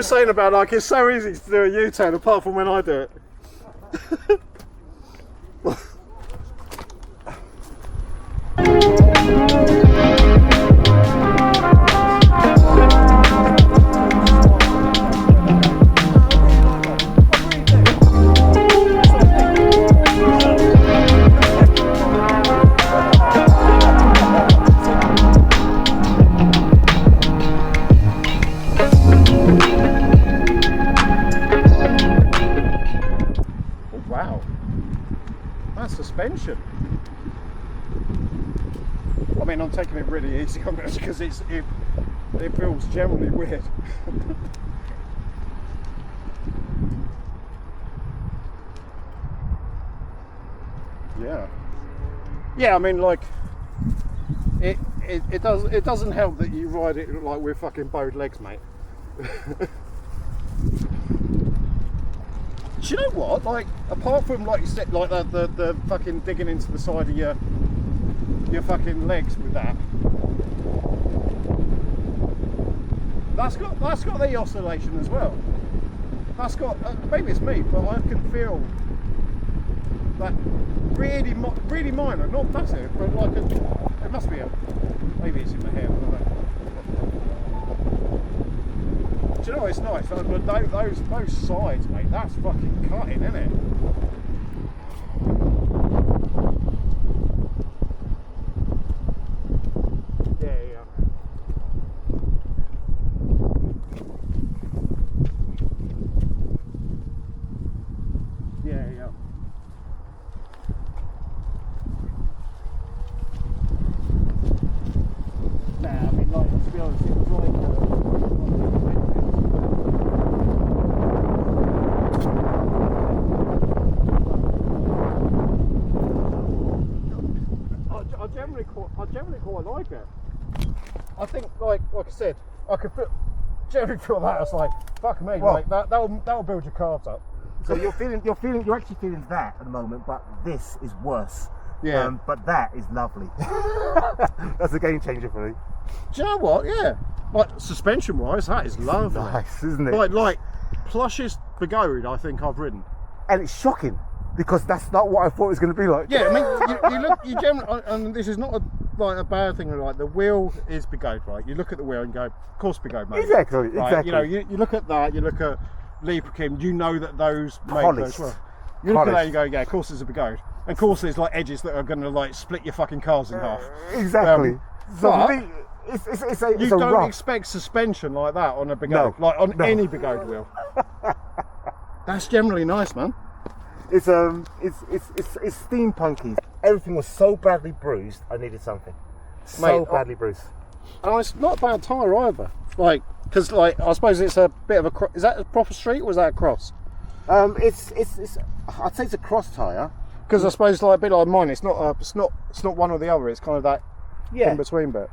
was saying about like it's so easy to do a U-turn apart from when I do it. Wow, that's suspension. I mean, I'm taking it really easy on this because it feels generally weird. Yeah. I mean, like it doesn't help that you ride it like with fucking bowed legs, mate. Do you know what? Like, apart from like you said, like the fucking digging into the side of your fucking legs with that, that's got the oscillation as well. That's got maybe it's me, but I can feel that really minor, not massive, but like it must be maybe it's in the hair. I don't know. Do you know it's nice? But those sides, mate, that's fucking cutting, isn't it? Yeah. Nah, I mean, like, to be honest, it was like I generally quite like it. I think, like I said, I could generally feel that. I was like, fuck me, well, like that'll build your calves up. So you're actually feeling that at the moment, but this is worse. Yeah. But that is lovely. That's a game changer for me. Do you know what? Yeah. Like suspension wise, that is lovely. Nice, isn't it? Like plushest Begode I think I've ridden. And it's shocking because that's not what I thought it was going to be like. Yeah, I mean, you generally, and this is not a bad thing. Like the wheel is Begode, right? You look at the wheel and go, of course Begode, mate. Exactly. Right? Exactly. You know, you look at that. You look at Leaperkin. You know that those make Polished. those well. You look at that and you go, yeah, of course there's a Begode. And of course there's like edges that are going to like split your fucking cars in half. Exactly. So but for me, it's you a don't rough. expect suspension like that on a Begode, No, like on no. any Begode wheel. That's generally nice, man. It's steampunky. Everything was so badly bruised. I needed something. So badly bruised. And it's not a bad tyre either. Like, because like I suppose it's a bit of a. Is that a proper street or is that a cross? It's I'd say it's a cross tyre. Because I suppose like a bit like mine, it's not one or the other. It's kind of that Yeah. in between bit.